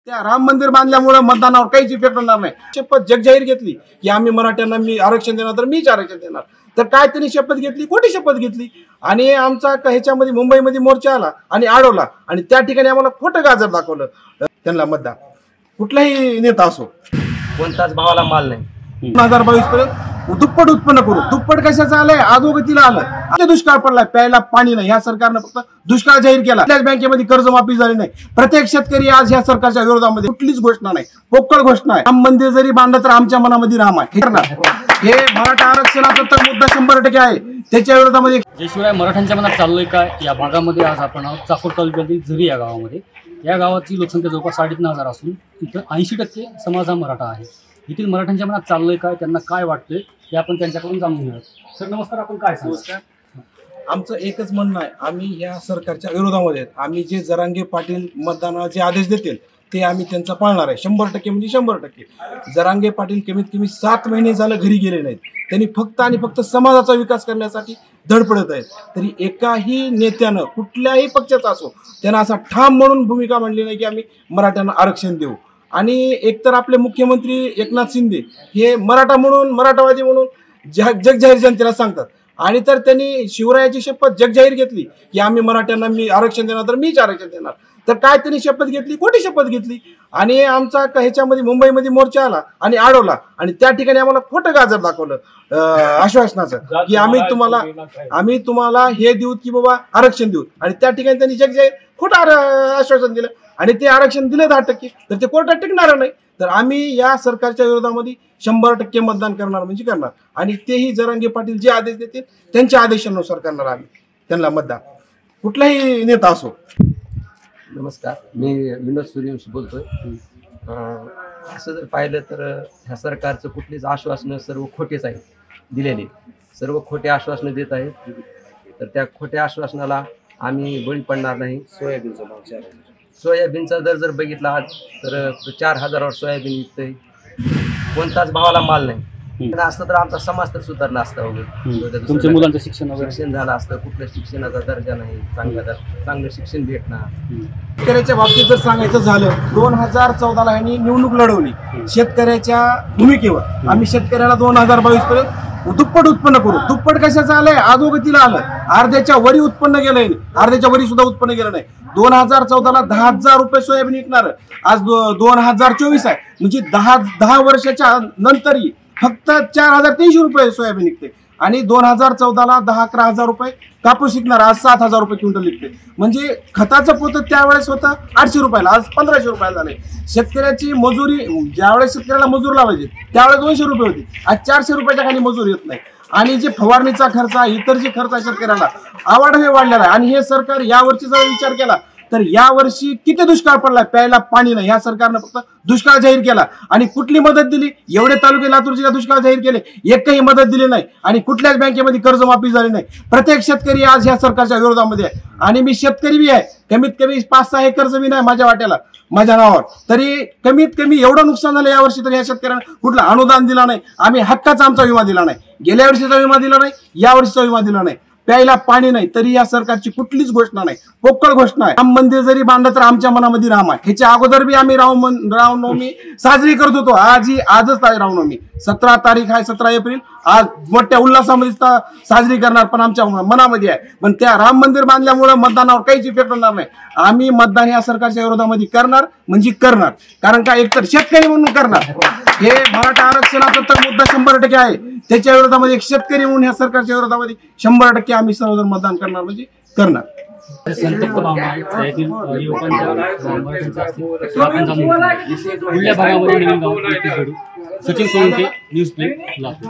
त्या राम मंदिर बांधल्यामुळे मतदानावर काहीच इफेक्ट होणार नाही. शपथ जगजाहीर घेतली की आम्ही मराठ्यांना मी आरक्षण देणार तर मीच आरक्षण देणार. तर काय त्यांनी शपथ घेतली, खोटी शपथ घेतली. आणि आमचा ह्याच्यामध्ये मुंबईमध्ये मोर्चा आला आणि अडवला आणि त्या ठिकाणी आम्हाला खोटं गाजर दाखवलं. त्यांना मतदान कुठलाही नेता असो कोणताच भावाला माल नाही. 2022 पर्यंत दुप्पट उत्पन्न करू. दुप्पट कशाचं आलंय, अधोगतीला आलं. दुष्काळ पडलाय, प्यायला पाणी नाही. ह्या सरकारनं फक्त दुष्काळ जाहीर केला. त्याच बँकेमध्ये कर्जमाफी झाली नाही. प्रत्येक शेतकरी आज ह्या सरकारच्या विरोधामध्ये कुठलीच घोषणा नाही, पोकळ घोषणा आहे. राम मंदिर जरी बांधलं तर आमच्या मनामध्ये राम आहे. हे मराठा आरक्षणाचा तर मुद्दा 100% आहे. त्याच्या विरोधामध्ये जे शिवाय मराठ्यांच्या मनात चाललंय काय या भागामध्ये आज आपण आहोत चाकूर तालुक्यातील झरी या गावामध्ये. या गावाची लोकसंख्या जवळपास 3.5 असून इथं 80% समाज हा मराठा आहे. येथील मराठ्यांच्या मनात चाललंय काय, त्यांना काय वाटतंय हे आपण त्यांच्याकडून जाणून घेऊया. सर नमस्कार, आपण काय सांगू? आमचं एकच म्हणणं आहे, आम्ही या सरकारच्या विरोधामध्ये आहेत. आम्ही जे जरांगे पाटील मतदानाचे आदेश देतील ते आम्ही त्यांचा पाळणार आहे. 100% म्हणजे 100%. जरांगे पाटील कमीत कमी 7 महिने झालं घरी गेले नाहीत. त्यांनी फक्त आणि फक्त समाजाचा विकास करण्यासाठी धडपडत आहेत. तरी एकाही नेत्यानं कुठल्याही पक्षाचा असो त्यानं असा ठाम म्हणून भूमिका मांडली नाही की आम्ही मराठ्यांना आरक्षण देऊ. आणि एकतर आपले मुख्यमंत्री एकनाथ शिंदे हे मराठा म्हणून, मराठावादी म्हणून जगजाहीर जनतेला सांगतात. आणि तर त्यांनी शिवरायाची शपथ जगजाहीर घेतली की आम्ही मराठ्यांना मी आरक्षण देणार तर मीच आरक्षण देणार. तर काय त्यांनी शपथ घेतली, खोटी शपथ घेतली. आणि आमचा ह्याच्यामध्ये मुंबईमध्ये मोर्चा आला आणि अडवला आणि त्या ठिकाणी आम्हाला खोटं गाजर दाखवलं आश्वासनाचं की आम्ही तुम्हाला हे देऊ की बाबा आरक्षण देऊ. आणि त्या ठिकाणी त्यांनी जगजाहीर खोटं आश्वासन दिलं आणि ते आरक्षण दिले 10%. तर ते कोर्टात टिकणार नाही. तर आम्ही या सरकारच्या विरोधामध्ये 100% मतदान करणार म्हणजे करणार. आणि तेही जरांगे पाटील जे आदेश देतील त्यांच्या आदेशानुसार करणार आम्ही त्यांना मतदान, कुठलाही नेता असो. नमस्कार, मी विनोद सूर्यवंशी बोलतोय. असं जर पाहिलं तर ह्या सरकारचं कुठलीच आश्वासनं सर्व खोटेच आहेत. दिलेली सर्व खोटे आश्वासनं देत आहेत. तर त्या खोट्या आश्वासनाला आम्ही बळी पडणार नाही. सोयाबीनचा दर जर बघितला आज तर 4,000वर सोयाबीन विकतंय. कोणताच भावाला माल नाही. असतं तर आमचा समाज तर सुधारला असता वगैरे. तुमच्या मुलांचं शिक्षण झालं असतं. कुठल्या शिक्षणाचा दर्जा नाही, चांगलं शिक्षण भेटणार. शेतकऱ्याच्या बाबतीत जर सांगायचं झालं, 2014ला यांनी निवडणूक लढवली शेतकऱ्याच्या भूमिकेवर. आम्ही शेतकऱ्याला 2022 पर्यंत दुप्पट उत्पन्न करू. दुप्पट कशाचं आलंय, अधोगतीला आलं. अर्ध्याच्या वरी उत्पन्न गेलंय, अर्ध्याच्या वरी सुद्धा उत्पन्न गेलं नाही. 2014ला 10,000 रुपये सोयाबीन विकणार, आज 2024 आहे. म्हणजे 10 वर्षाच्या नंतरही फक्त 4,300 रुपये सोयाबीन विकते. आणि 2014ला 10-11,000 रुपये कापूस विकणार, आज 7,000 रुपये क्विंटल विकते. म्हणजे खताचं पोतं त्यावेळेस होतं 800 रुपयाला, आज 1,500 रुपयाला झाले. शेतकऱ्याची मजुरी, ज्यावेळेस शेतकऱ्याला मजूर लावायचे त्यावेळेस 200 रुपये होती, आज 400 रुपयाच्या खाली मजूर येत नाही. आणि जे फवारणीचा खर्च, इतर जे खर्च आहे शेतकऱ्याला आवाढव्य वाढलेला आहे. आणि हे सरकार यावर्षीचा विचार केला तर यावर्षी किती दुष्काळ पडलाय, प्यायला पाणी नाही. ह्या सरकारनं फक्त दुष्काळ जाहीर केला. आणि कुठली मदत दिली, एवढे तालुके लातूर जिल्हा दुष्काळ जाहीर केले, एकही मदत दिली नाही. आणि कुठल्याच बँकेमध्ये कर्जमाफी झाली नाही. प्रत्येक शेतकरी आज ह्या सरकारच्या विरोधामध्ये आहे. आणि मी शेतकरी बी आहे. कमीत कमी 5-6 एकर जमीन आहे माझ्या वाट्याला, माझ्या नावावर. तरी कमीत कमी एवढं नुकसान झालं यावर्षी तरी या शेतकऱ्यांना कुठलं अनुदान दिला नाही. आम्ही हक्काचा आमचा विमा दिला नाही. गेल्या वर्षीचा विमा दिला नाही, यावर्षीचा विमा दिला नाही. प्यायला पाणी नाही. तरी या सरकारची कुठलीच घोषणा नाही, पोकळ घोषणा आहे. राम मंदिर जरी बांधलं तर आमच्या मनामध्ये राम आहे. ह्याच्या अगोदर बी आम्ही रामनवमी साजरी करत होतो. आजच आहे रामनवमी. 17 तारीख आहे, 17 एप्रिल. आज मोठ्या उल्हासामध्ये साजरी करणार, पण आमच्या मनामध्ये आहे. पण त्या राम मंदिर बांधल्यामुळे मतदानावर काहीच इफेक्ट होणार नाही. आम्ही मतदान या सरकारच्या विरोधामध्ये करणार म्हणजे करणार. कारण का, एकतर शेतकरी म्हणून करणार. हे मराठा आरक्षणाचा तर मुद्दा 100% आहे. त्याच्या विरोधामध्ये एक शेतकरी म्हणून या सरकारच्या विरोधामध्ये 100% आम्ही सर्वजण मतदान करणार म्हणजे करणार. संतप्त भावना युवकांच्या भागामध्ये सचिन सोळंके, न्यूज प्ले, लातूर.